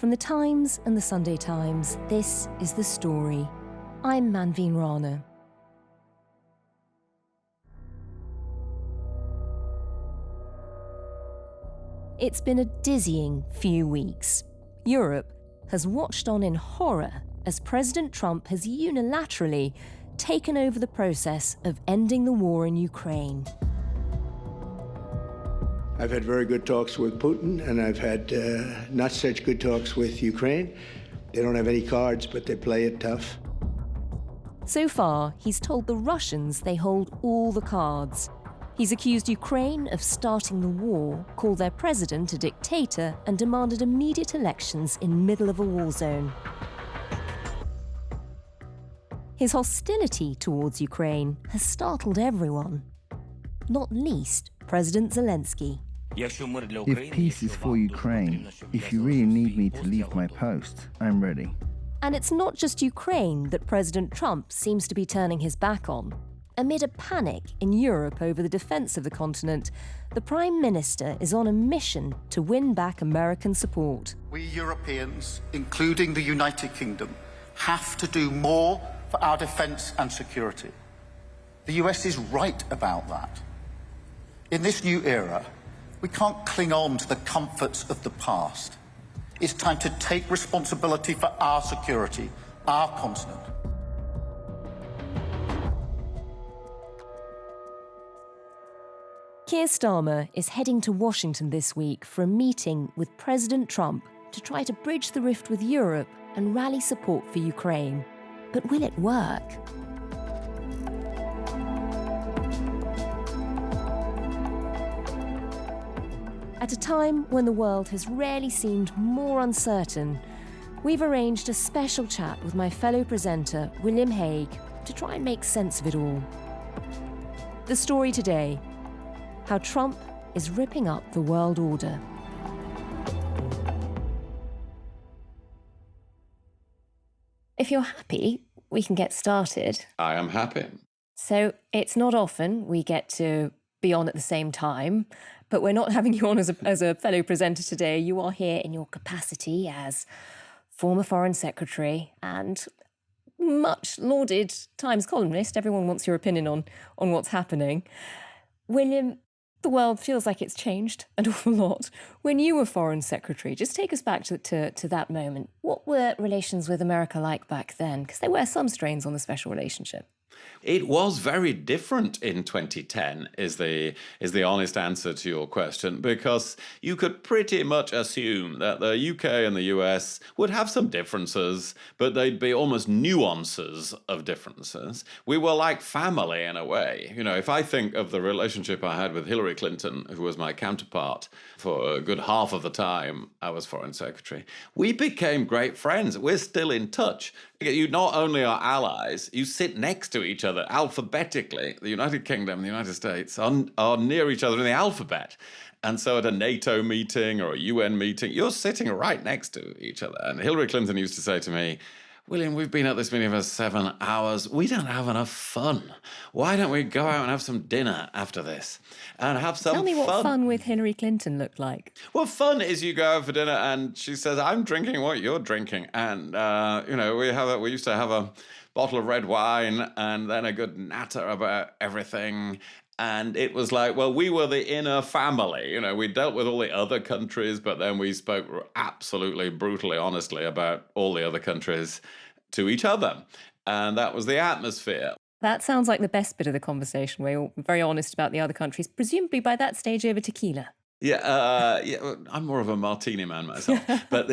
From the Times and the Sunday Times, this is The Story. I'm Manveen Rana. It's been a dizzying few weeks. Europe has watched on in horror as President Trump has unilaterally taken over the process of ending the war in Ukraine. I've had very good talks with Putin, and I've had not such good talks with Ukraine. They don't have any cards, but they play it tough. So far, he's told the Russians they hold all the cards. He's accused Ukraine of starting the war, called their president a dictator, and demanded immediate elections in middle of a war zone. His hostility towards Ukraine has startled everyone, not least President Zelensky. If peace is for Ukraine, if you really need me to leave my post, I'm ready. And it's not just Ukraine that President Trump seems to be turning his back on. Amid a panic in Europe over the defence of the continent, the Prime Minister is on a mission to win back American support. We Europeans, including the United Kingdom, have to do more for our defence and security. The US is right about that. In this new era, we can't cling on to the comforts of the past. It's time to take responsibility for our security, our continent. Keir Starmer is heading to Washington this week for a meeting with President Trump to try to bridge the rift with Europe and rally support for Ukraine. But will it work? At a time when the world has rarely seemed more uncertain, we've arranged a special chat with my fellow presenter, William Hague, to try and make sense of it all. The story today: how Trump is ripping up the world order. If you're happy, we can get started. I am happy. So it's not often we get to be on at the same time, but we're not having you on as a fellow presenter today. You are here in your capacity as former Foreign Secretary and much lauded Times columnist. Everyone wants your opinion on what's happening. William, the world feels like it's changed an awful lot. When you were Foreign Secretary, just take us back to that moment. What were relations with America like back then? Because there were some strains on the special relationship. It was very different in 2010, is the honest answer to your question, because you could pretty much assume that the UK and the US would have some differences, but they'd be almost nuances of differences. We were like family in a way. You know, if I think of the relationship I had with Hillary Clinton, who was my counterpart for a good half of the time I was Foreign Secretary, we became great friends. We're still in touch. You not only are allies, you sit next to each other alphabetically. The United Kingdom and the United States are near each other in the alphabet. And so at a NATO meeting or a UN meeting, you're sitting right next to each other. And Hillary Clinton used to say to me, "William, we've been at this meeting for 7 hours. We don't have enough fun. Why don't we go out and have some dinner after this and have some fun?" Tell me what fun with Hillary Clinton looked like. Well, fun is you go out for dinner and she says, "I'm drinking what you're drinking." And, we used to have a bottle of red wine and then a good natter about everything. And it was like, well, we were the inner family. You know, we dealt with all the other countries, but then we spoke absolutely brutally honestly about all the other countries to each other. And that was the atmosphere. That sounds like the best bit of the conversation, where you're very honest about the other countries, presumably by that stage over tequila. Yeah, I'm more of a martini man myself. But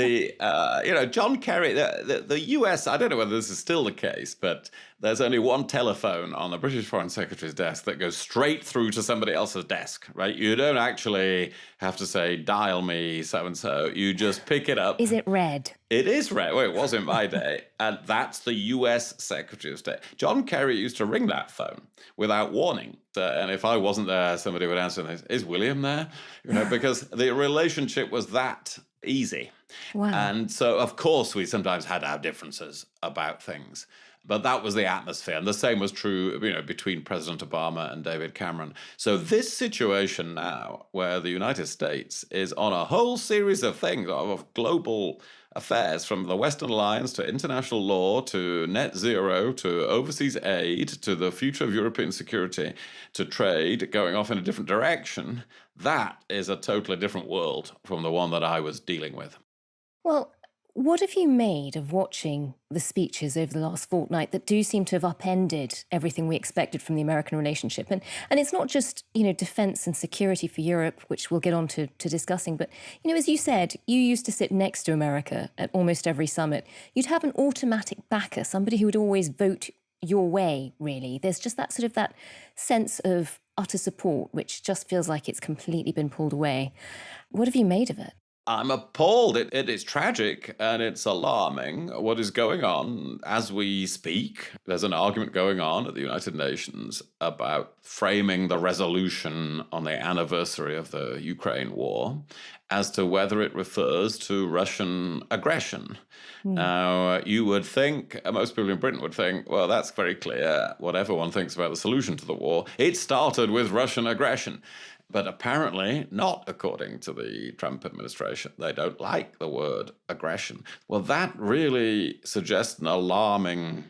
John Kerry, the US, I don't know whether this is still the case, but there's only one telephone on the British Foreign Secretary's desk that goes straight through to somebody else's desk, right? You don't actually have to say, "Dial me so-and-so." You just pick it up. Is it red? It is red. Well, it was in my day. And that's the US Secretary of State. John Kerry used to ring that phone without warning. And if I wasn't there, somebody would answer and say, "Is William there?" You know, because the relationship was that easy. Wow. And so, of course, we sometimes had our differences about things. But that was the atmosphere. And the same was true, between President Obama and David Cameron. So this situation now, where the United States is on a whole series of things, of global affairs, from the Western Alliance to international law to net zero to overseas aid to the future of European security to trade going off in a different direction, that is a totally different world from the one that I was dealing with. Well, what have you made of watching the speeches over the last fortnight that do seem to have upended everything we expected from the American relationship? And it's not just, defence and security for Europe, which we'll get on to discussing, but, as you said, you used to sit next to America at almost every summit. You'd have an automatic backer, somebody who would always vote your way, really. There's just that sense of utter support, which just feels like it's completely been pulled away. What have you made of it? I'm appalled. It is tragic and it's alarming what is going on as we speak. There's an argument going on at the United Nations about framing the resolution on the anniversary of the Ukraine war as to whether it refers to Russian aggression. Now, you would think, most people in Britain would think, well, that's very clear. Whatever one thinks about the solution to the war, it started with Russian aggression. But apparently not, according to the Trump administration. They don't like the word aggression. Well, that really suggests an alarming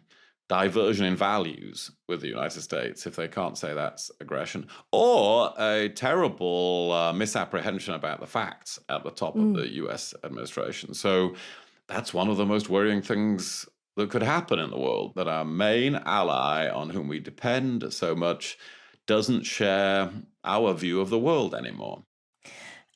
diversion in values with the United States if they can't say that's aggression, or a terrible misapprehension about the facts at the top of the US administration. So that's one of the most worrying things that could happen in the world, that our main ally on whom we depend so much doesn't share our view of the world anymore.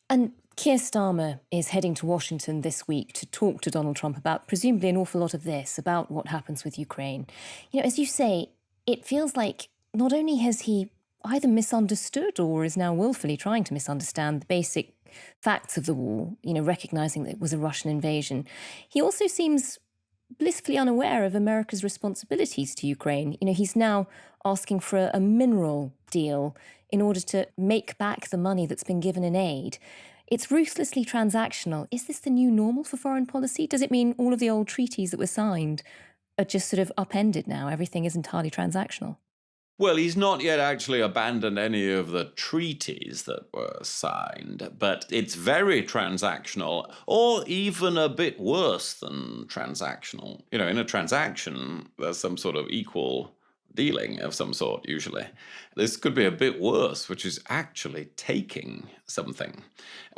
And Keir Starmer is heading to Washington this week to talk to Donald Trump about presumably an awful lot of this, about what happens with Ukraine. As you say, it feels like not only has he either misunderstood or is now willfully trying to misunderstand the basic facts of the war, recognizing that it was a Russian invasion, he also seems blissfully unaware of America's responsibilities to Ukraine. He's now asking for a mineral deal in order to make back the money that's been given in aid. It's ruthlessly transactional. Is this the new normal for foreign policy? Does it mean all of the old treaties that were signed are just sort of upended now? Everything is entirely transactional. Well, he's not yet actually abandoned any of the treaties that were signed, but it's very transactional, or even a bit worse than transactional. In a transaction, there's some sort of equal dealing of some sort, usually. This could be a bit worse, which is actually taking something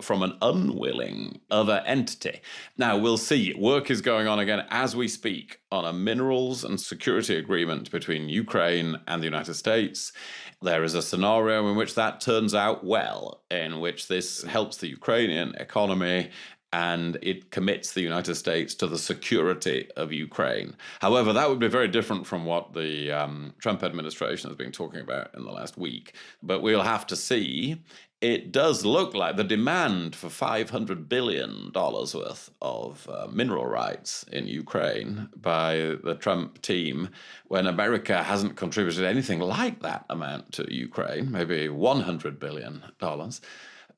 from an unwilling other entity. Now, we'll see. Work is going on again as we speak on a minerals and security agreement between Ukraine and the United States. There is a scenario in which that turns out well, in which this helps the Ukrainian economy and it commits the United States to the security of Ukraine. However, that would be very different from what the Trump administration has been talking about in the last week. But we'll have to see. It does look like the demand for $500 billion worth of mineral rights in Ukraine by the Trump team, when America hasn't contributed anything like that amount to Ukraine, maybe $100 billion,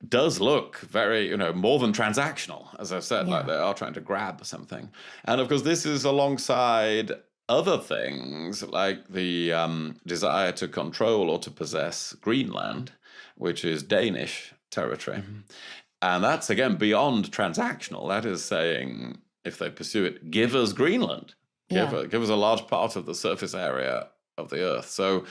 does look very, more than transactional, as I've said, like they are trying to grab something. And of course, this is alongside other things like the desire to control or to possess Greenland, which is Danish territory. And that's, again, beyond transactional. That is saying, if they pursue it, give us Greenland. Give us a large part of the surface area of the Earth. So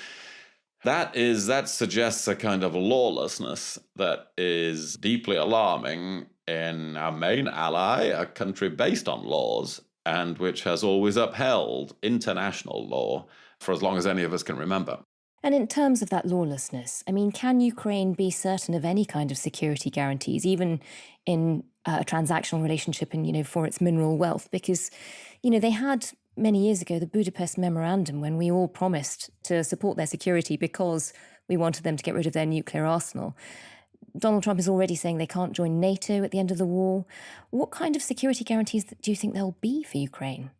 that suggests a kind of lawlessness that is deeply alarming in our main ally, a country based on laws and which has always upheld international law for as long as any of us can remember. And in terms of that lawlessness, can Ukraine be certain of any kind of security guarantees, even in a transactional relationship and, for its mineral wealth? Because, they had many years ago the Budapest Memorandum when we all promised to support their security because we wanted them to get rid of their nuclear arsenal. Donald Trump is already saying they can't join NATO at the end of the war. What kind of security guarantees do you think there'll be for Ukraine?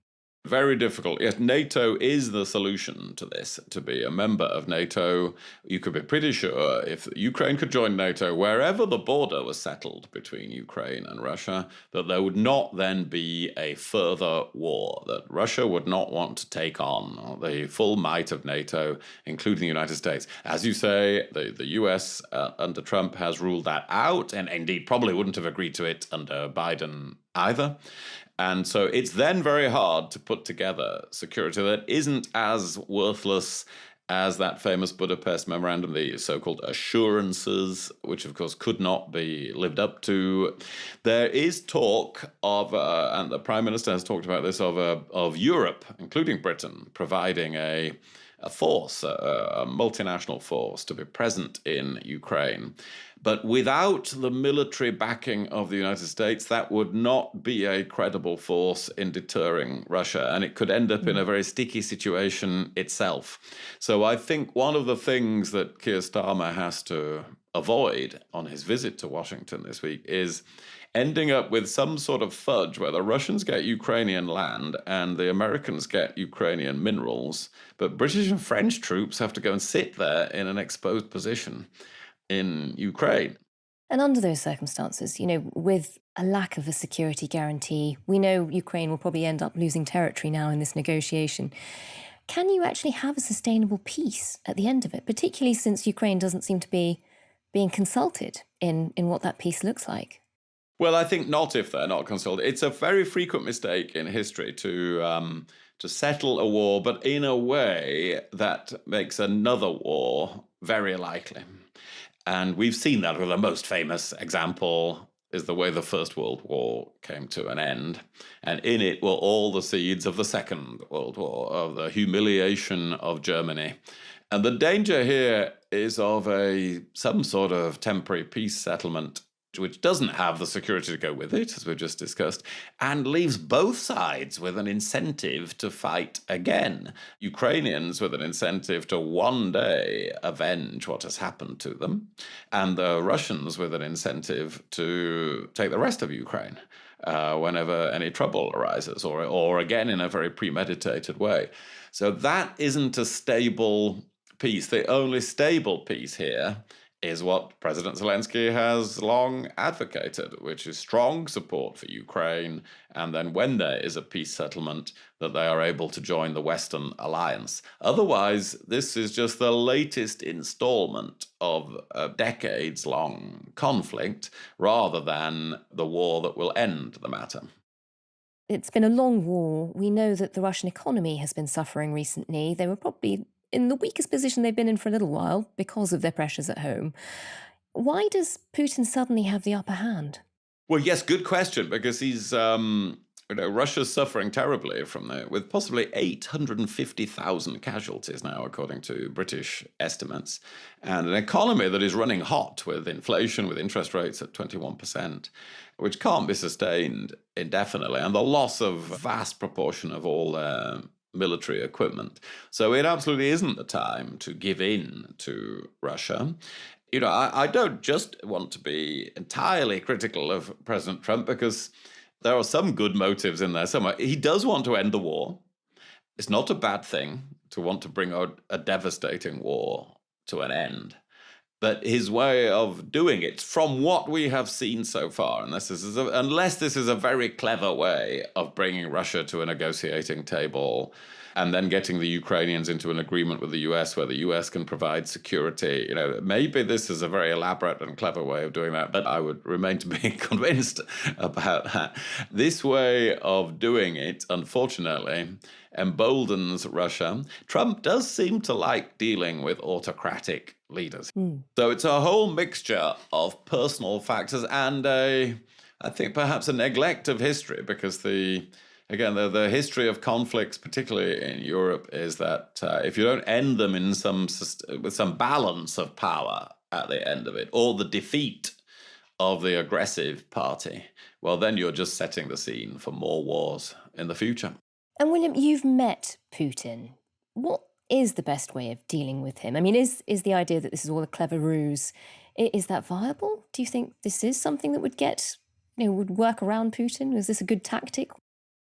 Very difficult. Yes, NATO is the solution to this. To be a member of NATO, you could be pretty sure if Ukraine could join NATO, wherever the border was settled between Ukraine and Russia, that there would not then be a further war, that Russia would not want to take on the full might of NATO, including the United States. As you say, the US under Trump has ruled that out, and indeed probably wouldn't have agreed to it under Biden either. And so it's then very hard to put together security that isn't as worthless as that famous Budapest memorandum, the so-called assurances, which of course could not be lived up to. There is talk of, and the Prime Minister has talked about this, of Europe, including Britain, providing a force, a multinational force to be present in Ukraine. But without the military backing of the United States, that would not be a credible force in deterring Russia, and it could end up in a very sticky situation itself. So I think one of the things that Keir Starmer has to avoid on his visit to Washington this week is ending up with some sort of fudge where the Russians get Ukrainian land and the Americans get Ukrainian minerals, but British and French troops have to go and sit there in an exposed position in Ukraine. And under those circumstances, with a lack of a security guarantee, we know Ukraine will probably end up losing territory now in this negotiation. Can you actually have a sustainable peace at the end of it, particularly since Ukraine doesn't seem to be being consulted in what that peace looks like? Well, I think not if they're not consulted. It's a very frequent mistake in history to settle a war, but in a way that makes another war very likely. And we've seen that with the most famous example is the way the First World War came to an end. And in it were all the seeds of the Second World War, of the humiliation of Germany. And the danger here is of some sort of temporary peace settlement which doesn't have the security to go with it, as we've just discussed, and leaves both sides with an incentive to fight again. Ukrainians with an incentive to one day avenge what has happened to them, and the Russians with an incentive to take the rest of Ukraine whenever any trouble arises, or again in a very premeditated way. So that isn't a stable peace. The only stable peace here is what President Zelensky has long advocated, which is strong support for Ukraine, and then when there is a peace settlement, that they are able to join the Western alliance. Otherwise, this is just the latest installment of a decades-long conflict, rather than the war that will end the matter. It's been a long war. We know that the Russian economy has been suffering recently. They were probably in the weakest position they've been in for a little while because of their pressures at home. Why does Putin suddenly have the upper hand? Well, yes, good question, because he's, Russia's suffering terribly from that, with possibly 850,000 casualties now, according to British estimates, and an economy that is running hot with inflation, with interest rates at 21%, which can't be sustained indefinitely, and the loss of vast proportion of all their military equipment. So it absolutely isn't the time to give in to Russia. I don't just want to be entirely critical of President Trump, because there are some good motives in there somewhere. He does want to end the war. It's not a bad thing to want to bring a devastating war to an end. But his way of doing it, from what we have seen so far, unless this is a very clever way of bringing Russia to a negotiating table and then getting the Ukrainians into an agreement with the US where the US can provide security, maybe this is a very elaborate and clever way of doing that, but I would remain to be convinced about that. This way of doing it, unfortunately, emboldens Russia. Trump does seem to like dealing with autocratic leaders. So it's a whole mixture of personal factors and I think perhaps a neglect of history, because the history of conflicts, particularly in Europe, is that if you don't end them with some balance of power at the end of it, or the defeat of the aggressive party, well, then you're just setting the scene for more wars in the future. And William, you've met Putin. What is the best way of dealing with him? I mean, is the idea that this is all a clever ruse, is that viable? Do you think this is something that would work around Putin? Is this a good tactic?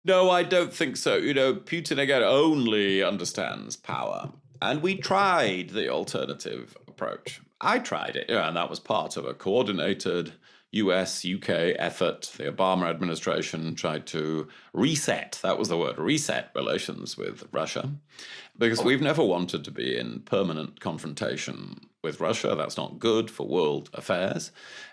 No, I don't think so. Putin, again, only understands power. And we tried the alternative approach. I tried it, and that was part of a coordinated US, UK effort. The Obama administration tried to reset, that was the word, reset relations with Russia, because we've never wanted to be in permanent confrontation with Russia. That's not good for world affairs.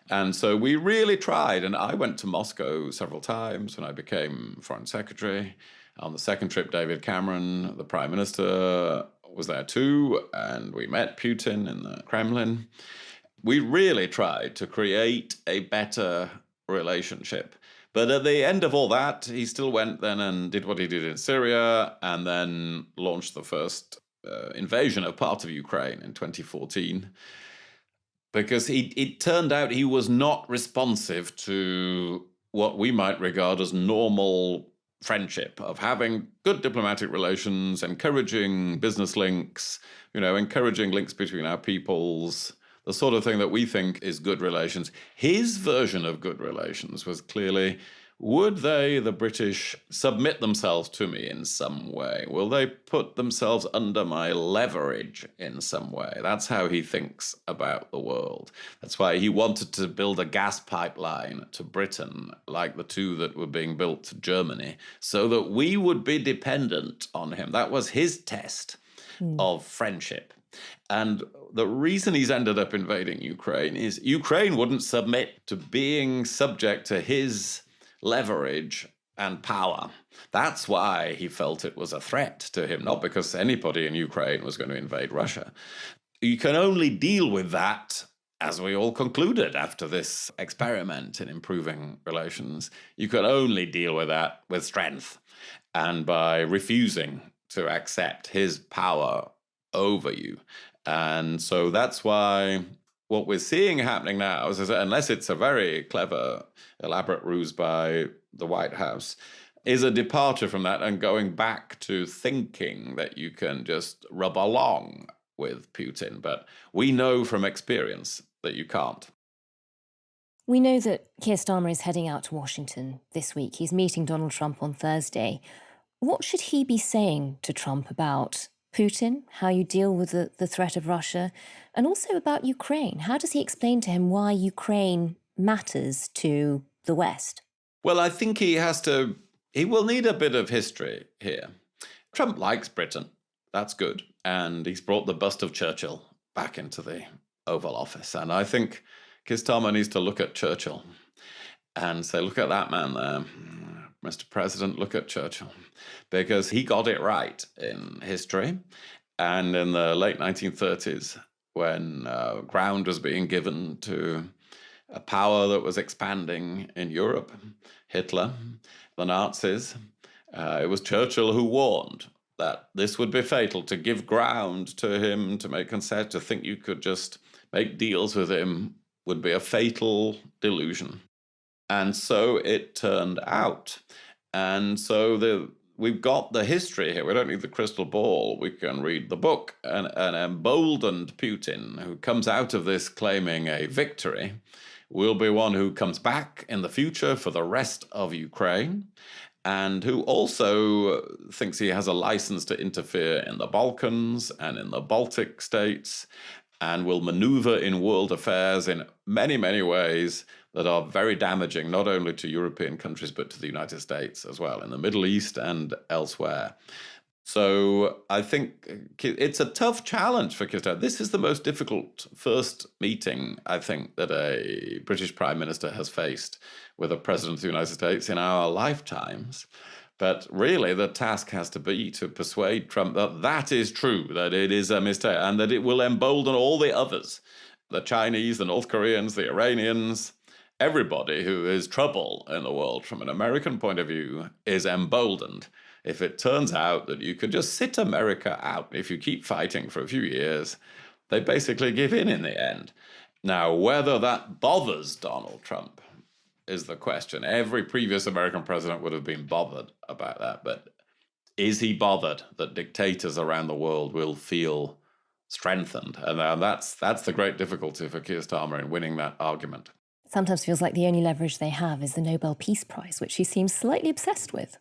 And so we really tried. And I went to Moscow several times when I became foreign secretary. On the second trip, David Cameron, the prime minister, was there too. And we met Putin in the Kremlin. We really tried to create a better relationship. But at the end of all that, he still went then and did what he did in Syria and then launched the first invasion of part of Ukraine in 2014. Because it turned out he was not responsive to what we might regard as normal friendship, of having good diplomatic relations, encouraging business links, encouraging links between our peoples, the sort of thing that we think is good relations. His version of good relations was clearly, would they, the British, submit themselves to me in some way? Will they put themselves under my leverage in some way? That's how he thinks about the world. That's why he wanted to build a gas pipeline to Britain, like the two that were being built to Germany, so that we would be dependent on him. That was his test of friendship. And the reason he's ended up invading Ukraine is Ukraine wouldn't submit to being subject to his leverage and power. That's why he felt it was a threat to him, not because anybody in Ukraine was going to invade Russia. You can only deal with that, as we all concluded after this experiment in improving relations, you can only deal with that with strength and by refusing to accept his power over you. And so that's why what we're seeing happening now is, unless it's a very clever, elaborate ruse by the White House, is a departure from that and going back to thinking that you can just rub along with Putin. But we know from experience that you can't. We know that Keir Starmer is heading out to Washington this week. He's meeting Donald Trump on Thursday. What should he be saying to Trump about Putin, how you deal with the threat of Russia, and also about Ukraine? How does he explain to him why Ukraine matters to the West? Well, I think he will need a bit of history here. Trump likes Britain. That's good. And he's brought the bust of Churchill back into the Oval Office. And I think Keir Starmer needs to look at Churchill and say, look at that man there. Mr. President, look at Churchill, because he got it right in history. And in the late 1930s, when ground was being given to a power that was expanding in Europe, Hitler, the Nazis, it was Churchill who warned that this would be fatal. To give ground to him, to make consent, to think you could just make deals with him would be a fatal delusion. And so it turned out. And so we've got the history here. We don't need the crystal ball. We can read the book. An emboldened Putin who comes out of this claiming a victory will be one who comes back in the future for the rest of Ukraine, and who also thinks he has a license to interfere in the Balkans and in the Baltic states, and will maneuver in world affairs in many, many ways that are very damaging, not only to European countries, but to the United States as well, in the Middle East and elsewhere. So I think it's a tough challenge for Keir Starmer. This is the most difficult first meeting, I think, that a British Prime Minister has faced with a President of the United States in our lifetimes. But really, the task has to be to persuade Trump that that is true, that it is a mistake, and that it will embolden all the others, the Chinese, the North Koreans, the Iranians. Everybody who is trouble in the world from an American point of view is emboldened if it turns out that you could just sit America out. If you keep fighting for a few years, they basically give in the end. Now, whether that bothers Donald Trump is the question. Every previous American president would have been bothered about that. But is he bothered that dictators around the world will feel strengthened? And that's the great difficulty for Keir Starmer in winning that argument. Sometimes feels like the only leverage they have is the Nobel Peace Prize, which he seems slightly obsessed with.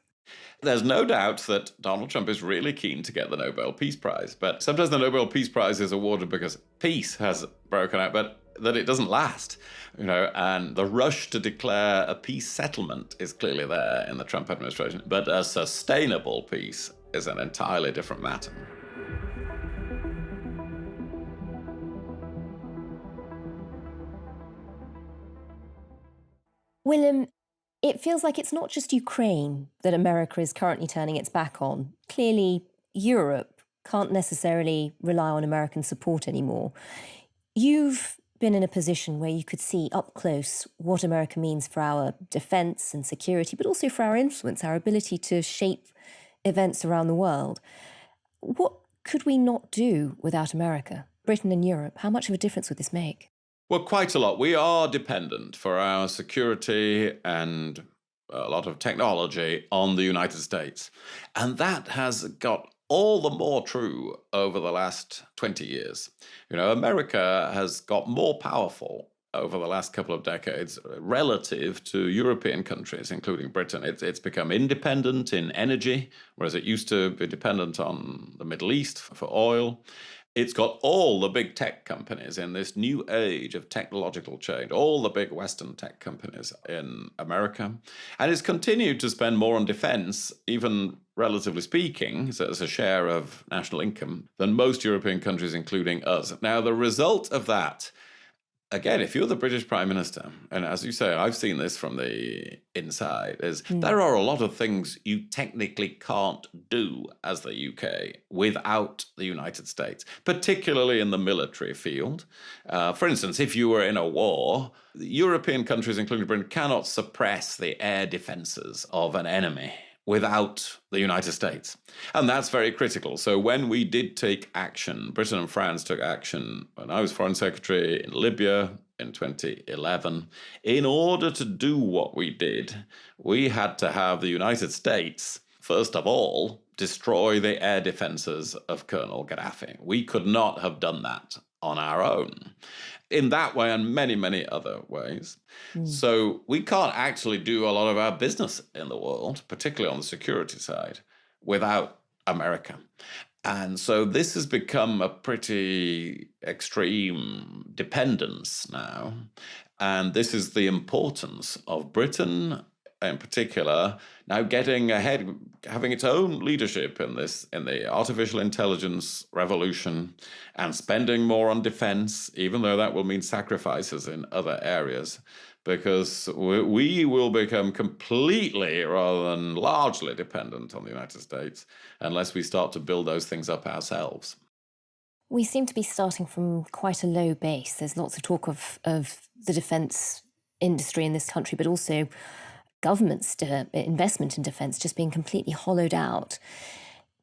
There's no doubt that Donald Trump is really keen to get the Nobel Peace Prize, but sometimes the Nobel Peace Prize is awarded because peace has broken out, but that it doesn't last, and the rush to declare a peace settlement is clearly there in the Trump administration, but a sustainable peace is an entirely different matter. William, it feels like it's not just Ukraine that America is currently turning its back on. Clearly, Europe can't necessarily rely on American support anymore. You've been in a position where you could see up close what America means for our defense and security, but also for our influence, our ability to shape events around the world. What could we not do without America, Britain and Europe? How much of a difference would this make? Well, quite a lot. We are dependent for our security and a lot of technology on the United States. And that has got all the more true over the last 20 years. America has got more powerful over the last couple of decades relative to European countries, including Britain. It's become independent in energy, whereas it used to be dependent on the Middle East for oil. It's got all the big tech companies in this new age of technological change, all the big Western tech companies in America. And it's continued to spend more on defense, even relatively speaking, as a share of national income, than most European countries, including us. Now, the result of that, again, if you're the British Prime Minister, and as you say, I've seen this from the inside, is there are a lot of things you technically can't do as the UK without the United States, particularly in the military field. For instance, if you were in a war, European countries, including Britain, cannot suppress the air defenses of an enemy without the United States. And that's very critical. So when we did take action, Britain and France took action when I was Foreign Secretary in Libya in 2011, in order to do what we did, we had to have the United States, first of all, destroy the air defenses of Colonel Gaddafi. We could not have done that on our own. In that way and many, many other ways. So we can't actually do a lot of our business in the world, particularly on the security side, without America. And so this has become a pretty extreme dependence now. And this is the importance of Britain in particular now getting ahead, having its own leadership in the artificial intelligence revolution, and spending more on defense, even though that will mean sacrifices in other areas, because we will become completely rather than largely dependent on the United States unless we start to build those things up ourselves. We seem to be starting from quite a low base. There's lots of talk of the defence industry in this country, but also government's investment in defence just being completely hollowed out.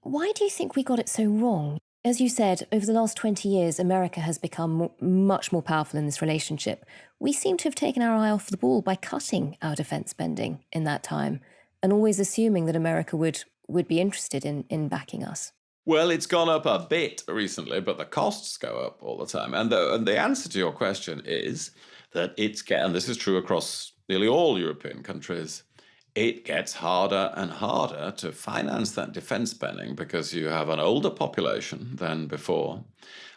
Why do you think we got it so wrong? As you said, over the last 20 years, America has become much more powerful in this relationship. We seem to have taken our eye off the ball by cutting our defence spending in that time and always assuming that America would be interested in backing us. Well, it's gone up a bit recently, but the costs go up all the time. And the answer to your question is that and this is true across nearly all European countries, it gets harder and harder to finance that defense spending because you have an older population than before,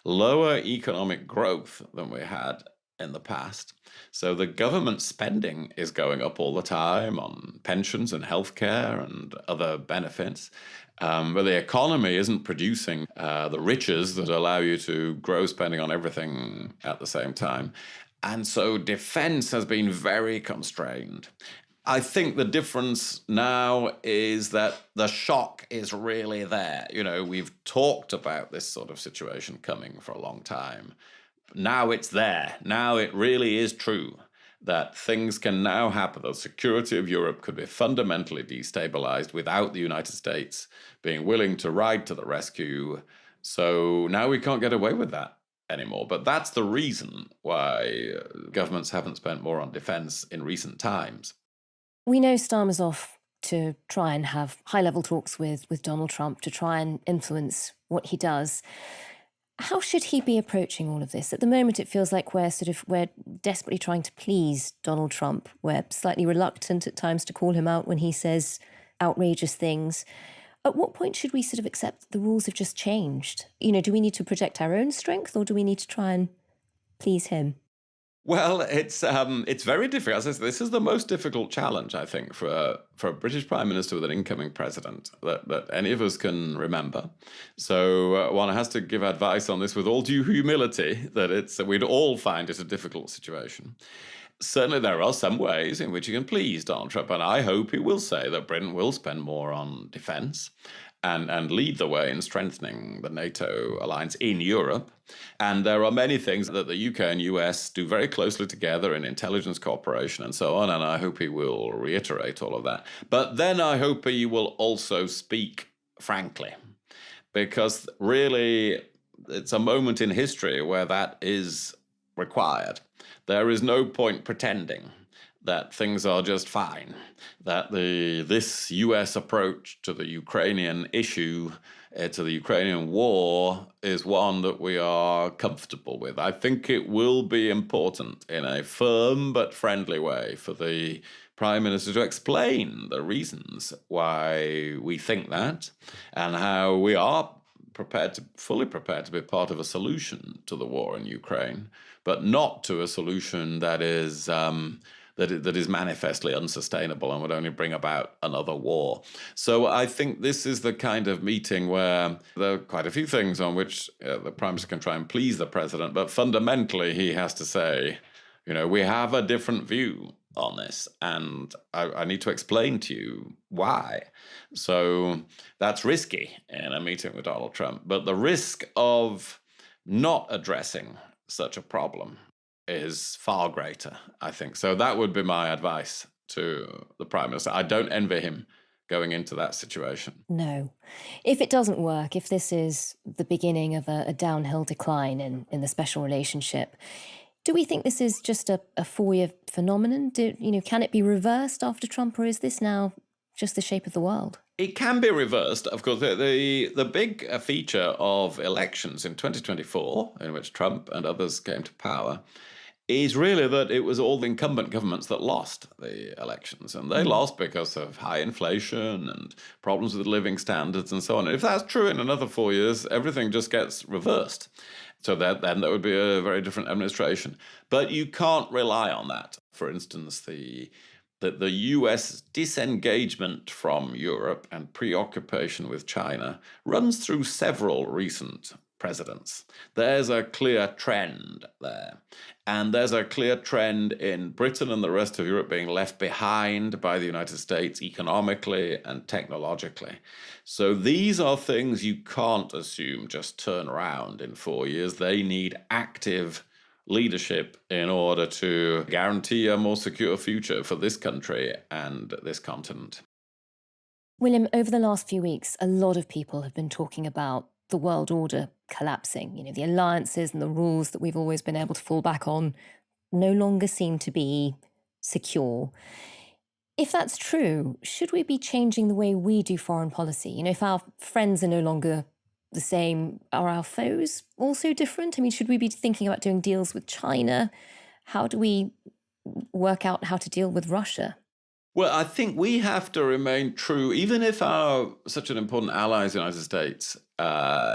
lower economic growth than we had in the past. So the government spending is going up all the time on pensions and healthcare and other benefits. But the economy isn't producing the riches that allow you to grow spending on everything at the same time. And so defense has been very constrained. I think the difference now is that the shock is really there. We've talked about this sort of situation coming for a long time. Now it's there. Now it really is true that things can now happen. The security of Europe could be fundamentally destabilized without the United States being willing to ride to the rescue. So now we can't get away with that anymore. But that's the reason why governments haven't spent more on defense in recent times. We know Starmer's off to try and have high-level talks with Donald Trump to try and influence what he does. How should he be approaching all of this? At the moment, it feels like we're desperately trying to please Donald Trump. We're slightly reluctant at times to call him out when he says outrageous things. At what point should we sort of accept that the rules have just changed? Do we need to protect our own strength, or do we need to try and please him? Well, it's very difficult. As I said, this is the most difficult challenge, I think, for a British Prime Minister with an incoming president that any of us can remember. So one has to give advice on this with all due humility, that we'd all find it a difficult situation. Certainly there are some ways in which you can please Donald Trump, and I hope he will say that Britain will spend more on defence and lead the way in strengthening the NATO alliance in Europe. And there are many things that the UK and US do very closely together in intelligence cooperation and so on, and I hope he will reiterate all of that. But then I hope he will also speak frankly, because really it's a moment in history where that is required. There is no point pretending that things are just fine, that this US approach to the Ukrainian issue, to the Ukrainian war, is one that we are comfortable with. I think it will be important in a firm but friendly way for the Prime Minister to explain the reasons why we think that and how we are fully prepared to be part of a solution to the war in Ukraine, but not to a solution that is that is manifestly unsustainable and would only bring about another war. So I think this is the kind of meeting where there are quite a few things on which the Prime Minister can try and please the President, but fundamentally he has to say, we have a different view on this, and I need to explain to you why. So that's risky in a meeting with Donald Trump, but the risk of not addressing such a problem is far greater, I think. So that would be my advice to the Prime Minister. I don't envy him going into that situation. No. If it doesn't work, if this is the beginning of a downhill decline in the special relationship, do we think this is just a 4-year phenomenon? Can it be reversed after Trump, or is this now just the shape of the world? It can be reversed. Of course, the big feature of elections in 2024, in which Trump and others came to power, is really that it was all the incumbent governments that lost the elections. And they lost because of high inflation and problems with living standards and so on. And if that's true in another 4 years, everything just gets reversed. So then that would be a very different administration. But you can't rely on that. For instance, the US disengagement from Europe and preoccupation with China runs through several recent presidents. There's a clear trend there. And there's a clear trend in Britain and the rest of Europe being left behind by the United States economically and technologically. So these are things you can't assume just turn around in 4 years. They need active leadership in order to guarantee a more secure future for this country and this continent. William, over the last few weeks, a lot of people have been talking about the world order collapsing. The alliances and the rules that we've always been able to fall back on no longer seem to be secure. If that's true, should we be changing the way we do foreign policy? If our friends are no longer the same, are our foes also different? Should we be thinking about doing deals with China? How do we work out how to deal with Russia? Well, I think we have to remain true, even if such an important ally as the United States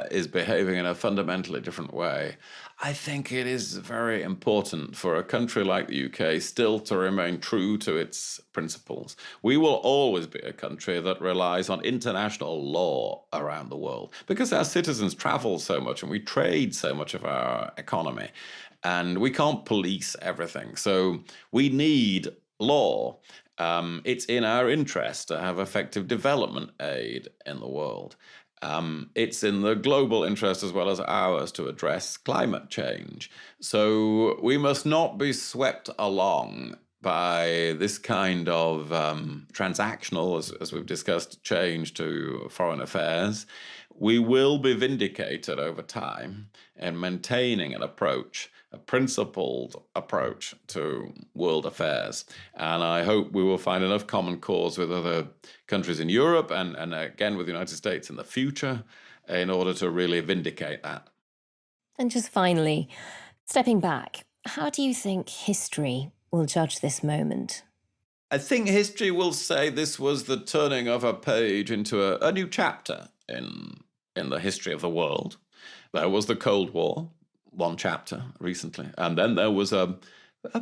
is behaving in a fundamentally different way. I think it is very important for a country like the UK still to remain true to its principles. We will always be a country that relies on international law around the world because our citizens travel so much and we trade so much of our economy, and we can't police everything. So we need law. It's in our interest to have effective development aid in the world. It's in the global interest as well as ours to address climate change. So we must not be swept along by this kind of transactional, as we've discussed, change to foreign affairs. We will be vindicated over time in maintaining an approach, a principled approach to world affairs. And I hope we will find enough common cause with other countries in Europe and again with the United States in the future in order to really vindicate that. And just finally, stepping back, how do you think history will judge this moment? I think history will say this was the turning of a page into a new chapter in the history of the world. There was the Cold War, one chapter recently, and then there was a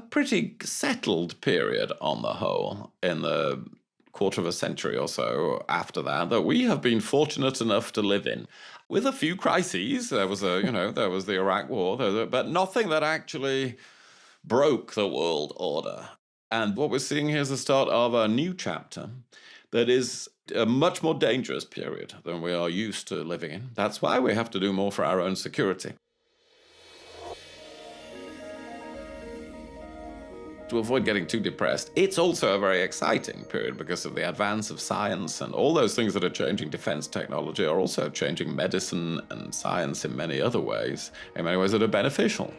pretty settled period on the whole in the quarter of a century or so after that we have been fortunate enough to live in, with a few crises. There was there was the Iraq War, but nothing that actually broke the world order. And what we're seeing here is the start of a new chapter that is a much more dangerous period than we are used to living in. That's why we have to do more for our own security. To avoid getting too depressed, it's also a very exciting period because of the advance of science, and all those things that are changing defense technology are also changing medicine and science in many other ways, that are beneficial.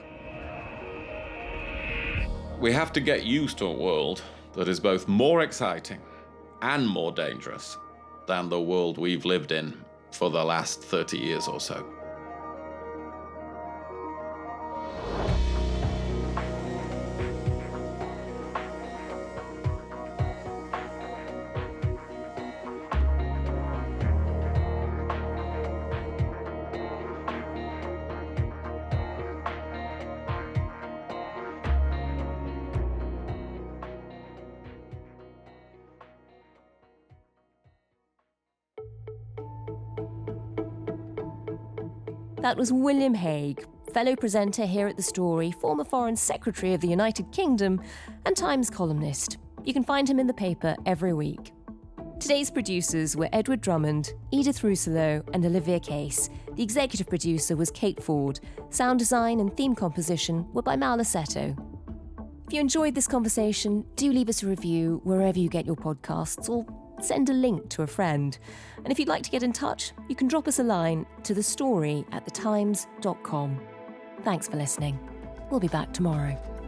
We have to get used to a world that is both more exciting and more dangerous than the world we've lived in for the last 30 years or so. That was William Hague, fellow presenter here at The Story, former Foreign Secretary of the United Kingdom and Times columnist. You can find him in the paper every week. Today's producers were Edward Drummond, Edith Rousselot and Olivia Case. The executive producer was Kate Ford. Sound design and theme composition were by Mal Lassetto. If you enjoyed this conversation, do leave us a review wherever you get your podcasts, or send a link to a friend. And if you'd like to get in touch, you can drop us a line to thestory@thetimes.com. Thanks for listening. We'll be back tomorrow.